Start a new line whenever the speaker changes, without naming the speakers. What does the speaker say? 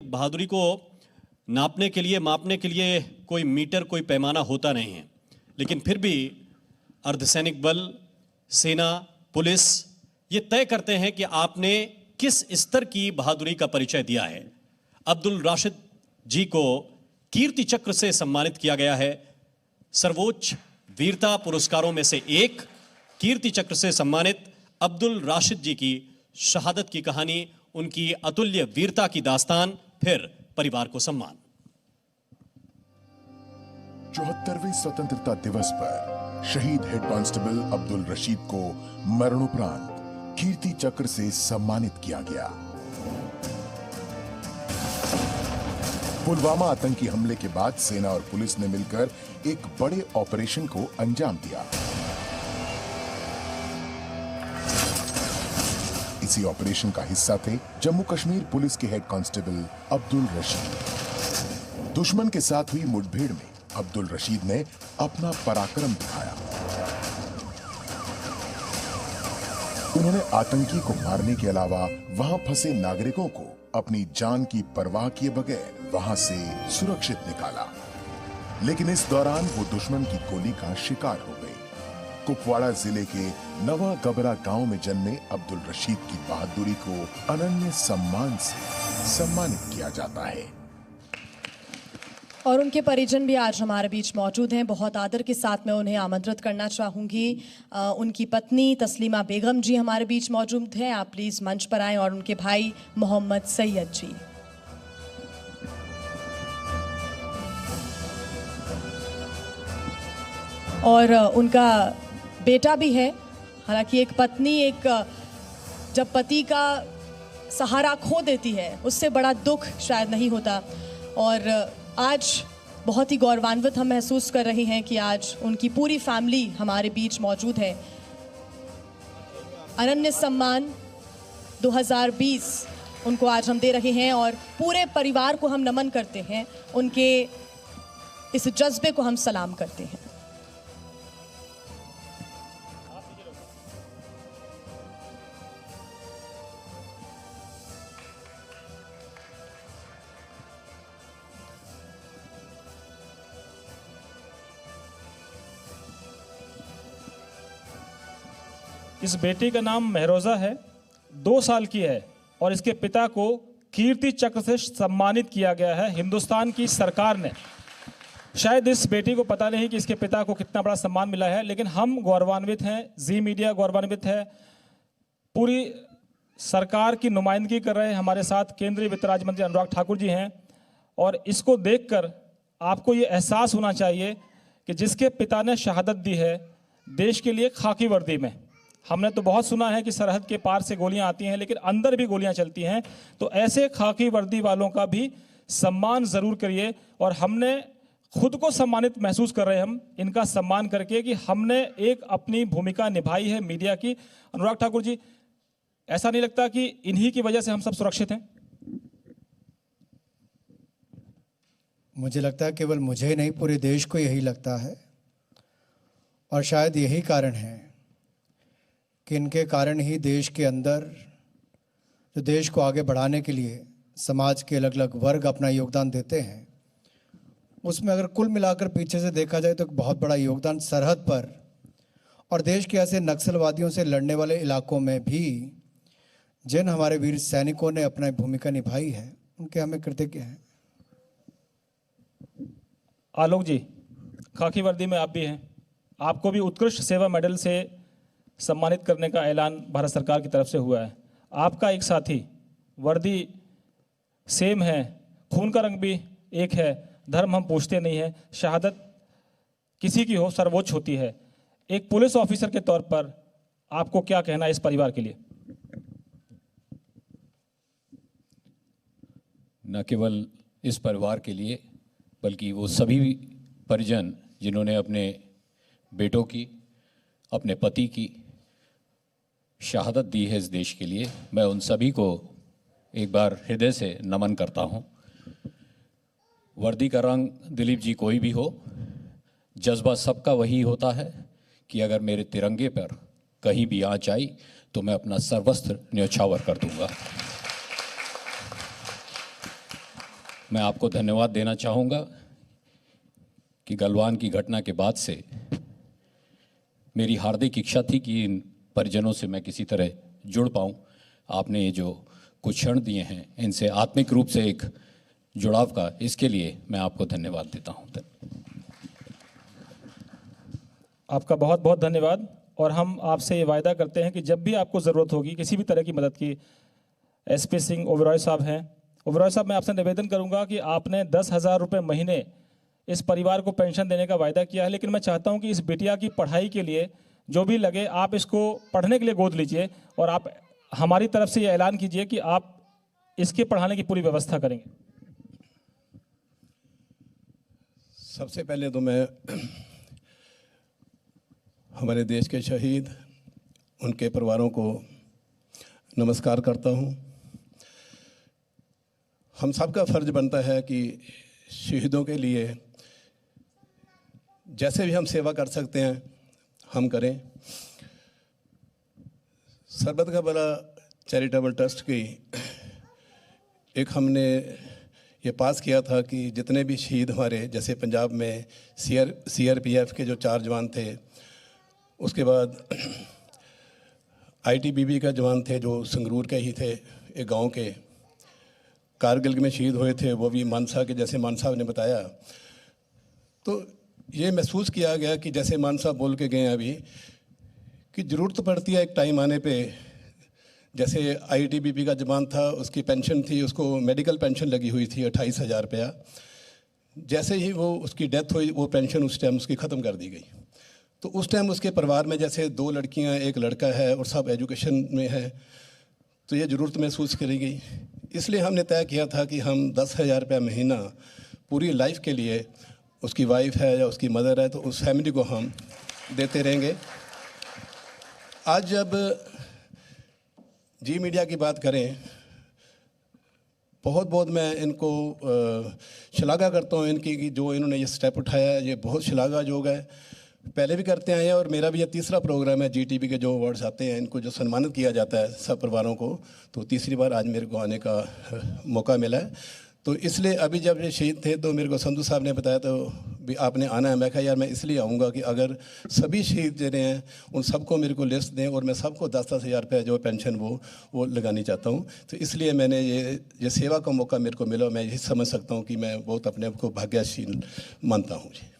बहादुरी को नापने के लिए मापने के लिए कोई मीटर कोई पैमाना होता नहीं है, लेकिन फिर भी अर्धसैनिक बल, सेना, पुलिस ये तय करते हैं कि आपने किस स्तर की बहादुरी का परिचय दिया है। अब्दुल राशिद जी को कीर्ति चक्र से सम्मानित किया गया है। सर्वोच्च वीरता पुरस्कारों में से एक कीर्ति चक्र से सम्मानित अब्दुल राशिद जी की शहादत की कहानी, उनकी अतुल्य वीरता की दास्तान, फिर परिवार को सम्मान।
74वें स्वतंत्रता दिवस पर शहीद हेड कांस्टेबल अब्दुल रशीद को मरणोपरांत कीर्ति चक्र से सम्मानित किया गया। पुलवामा आतंकी हमले के बाद सेना और पुलिस ने मिलकर एक बड़े ऑपरेशन को अंजाम दिया। इसी ऑपरेशन का हिस्सा थे जम्मू कश्मीर पुलिस के हेड कांस्टेबल अब्दुल रशीद। दुश्मन के साथ हुई मुठभेड़ में अब्दुल रशीद ने अपना पराक्रम दिखाया। उन्होंने आतंकी को मारने के अलावा वहां फंसे नागरिकों को अपनी जान की परवाह किए बगैर वहां से सुरक्षित निकाला। लेकिन इस दौरान वो दुश्मन की गोली का शिकार हो गए। कुपवाड़ा जिले के नवा गबरा गांव में जन्मे अब्दुल रशीद की बहादुरी को अनन्य सम्मान से सम्मानित किया जाता है।
और उनके परिजन भी आज हमारे बीच मौजूद हैं। बहुत आदर के साथ मैं उन्हें आमंत्रित करना चाहूँगी। उनकी पत्नी तस्लीमा बेगम जी हमारे बीच मौजूद हैं। आप प्लीज़ मंच पर आएं। और उनके भाई मोहम्मद सैयद जी। और उनका बेटा भी है। हालांकि एक पत्नी जब पति का सहारा खो देती है, उससे बड़ा दुख शायद नहीं होता। और आज बहुत ही गौरवान्वित हम महसूस कर रहे हैं कि आज उनकी पूरी फैमिली हमारे बीच मौजूद है। अनन्य सम्मान 2020 उनको आज हम दे रहे हैं और पूरे परिवार को हम नमन करते हैं। उनके इस जज्बे को हम सलाम करते हैं।
इस बेटी का नाम महरोज़ा है, 2 साल की है और इसके पिता को कीर्ति चक्र से सम्मानित किया गया है हिंदुस्तान की सरकार ने। शायद इस बेटी को पता नहीं कि इसके पिता को कितना बड़ा सम्मान मिला है, लेकिन हम गौरवान्वित हैं, जी मीडिया गौरवान्वित है। पूरी सरकार की नुमाइंदगी कर रहे हैं हमारे साथ केंद्रीय वित्त राज्य मंत्री अनुराग ठाकुर जी हैं। और इसको देखकर आपको ये एहसास होना चाहिए कि जिसके पिता ने शहादत दी है देश के लिए खाकी वर्दी में। हमने तो बहुत सुना है कि सरहद के पार से गोलियां आती हैं, लेकिन अंदर भी गोलियां चलती हैं। तो ऐसे खाकी वर्दी वालों का भी सम्मान ज़रूर करिए। और हमने खुद को सम्मानित महसूस कर रहे हैं हम इनका सम्मान करके कि हमने एक अपनी भूमिका निभाई है मीडिया की। अनुराग ठाकुर जी, ऐसा नहीं लगता कि इन्हीं की वजह से हम सब सुरक्षित हैं?
मुझे लगता है केवल मुझे ही नहीं, पूरे देश को यही लगता है। और शायद यही कारण है कि इनके कारण ही देश के अंदर जो देश को आगे बढ़ाने के लिए समाज के अलग अलग वर्ग अपना योगदान देते हैं, उसमें अगर कुल मिलाकर पीछे से देखा जाए तो एक बहुत बड़ा योगदान सरहद पर और देश के ऐसे नक्सलवादियों से लड़ने वाले इलाकों में भी जिन हमारे वीर सैनिकों ने अपना भूमिका निभाई है, उनके हमें कृतज्ञ हैं।
आलोक जी, खाकी वर्दी में आप भी हैं, आपको भी उत्कृष्ट सेवा मेडल से सम्मानित करने का ऐलान भारत सरकार की तरफ से हुआ है। आपका एक साथी, वर्दी सेम है, खून का रंग भी एक है, धर्म हम पूछते नहीं हैं, शहादत किसी की हो सर्वोच्च होती है। एक पुलिस ऑफिसर के तौर पर आपको क्या कहना है इस परिवार के लिए?
न केवल इस परिवार के लिए बल्कि वो सभी परिजन जिन्होंने अपने बेटों की, अपने पति की शहादत दी है इस देश के लिए, मैं उन सभी को एक बार हृदय से नमन करता हूं। वर्दी का रंग दिलीप जी कोई भी हो, जज्बा सबका वही होता है कि अगर मेरे तिरंगे पर कहीं भी आँच आई तो मैं अपना सर्वस्त्र न्यौछावर कर दूंगा। मैं आपको धन्यवाद देना चाहूँगा कि गलवान की घटना के बाद से मेरी हार्दिक इच्छा थी कि इन परिजनों से मैं किसी तरह जुड़ पाऊँ। आपने ये जो कुछ क्षण दिए हैं इनसे आत्मिक रूप से एक जुड़ाव का, इसके लिए मैं आपको धन्यवाद देता हूँ।
आपका बहुत बहुत धन्यवाद। और हम आपसे ये वायदा करते हैं कि जब भी आपको ज़रूरत होगी किसी भी तरह की मदद की, एसपी सिंह ओबेरॉय साहब हैं। ओबेरॉय साहब, मैं आपसे निवेदन करूंगा कि आपने 10,000 रुपये महीने इस परिवार को पेंशन देने का वायदा किया है, लेकिन मैं चाहता हूं कि इस बिटिया की पढ़ाई के लिए जो भी लगे आप इसको पढ़ने के लिए गोद लीजिए और आप हमारी तरफ से ये ऐलान कीजिए कि आप इसके पढ़ाने की पूरी व्यवस्था करेंगे।
सबसे पहले तो मैं हमारे देश के शहीद, उनके परिवारों को नमस्कार करता हूं। हम सबका फ़र्ज बनता है कि शहीदों के लिए जैसे भी हम सेवा कर सकते हैं हम करें। सरबत का भला चैरिटेबल ट्रस्ट की एक हमने ये पास किया था कि जितने भी शहीद हमारे, जैसे पंजाब में CRPF के जो 4 जवान थे, उसके बाद ITBP का जवान थे जो संगरूर के ही थे, एक गांव के, कारगिल में शहीद हुए थे वो भी मानसा के, जैसे मान साहब ने बताया। तो ये महसूस किया गया कि जैसे मान साहब बोल के गए अभी कि ज़रूरत पड़ती है एक टाइम आने पे। जैसे ITBP का जवान था, उसकी पेंशन थी, उसको मेडिकल पेंशन लगी हुई थी 28,000 रुपया। जैसे ही वो उसकी डेथ हुई वो पेंशन उस टाइम उसकी ख़त्म कर दी गई। तो उस टाइम उसके परिवार में जैसे 2 लड़कियां, 1 लड़का है और सब एजुकेशन में है, तो ये ज़रूरत महसूस करी गई। इसलिए हमने तय किया था कि हम 10,000 रुपया महीना पूरी लाइफ के लिए, उसकी वाइफ है या उसकी मदर है तो उस फैमिली को हम देते रहेंगे। आज जब जी मीडिया की बात करें, बहुत बहुत मैं इनको शलाघा करता हूँ इनकी कि जो इन्होंने ये स्टेप उठाया है, ये बहुत शलाघायोग है। पहले भी करते आए हैं और मेरा भी ये तीसरा प्रोग्राम है। GTB के जो अवार्ड्स आते हैं इनको जो सम्मानित किया जाता है सब परिवारों को, तो तीसरी बार आज मेरे को आने का मौका मिला है। तो इसलिए अभी जब ये शहीद थे तो मेरे को संधू साहब ने बताया तो भी आपने आना है। मैं कहा यार मैं इसलिए आऊँगा कि अगर सभी शहीद जो हैं उन सबको मेरे को लिस्ट दें और मैं सबको 10,000 रुपये जो पेंशन वो लगानी चाहता हूँ। तो इसलिए मैंने ये सेवा का मौका मेरे को मिला। मैं यही समझ सकता हूँ कि मैं बहुत अपने आप को भाग्यशाली मानता हूँ जी।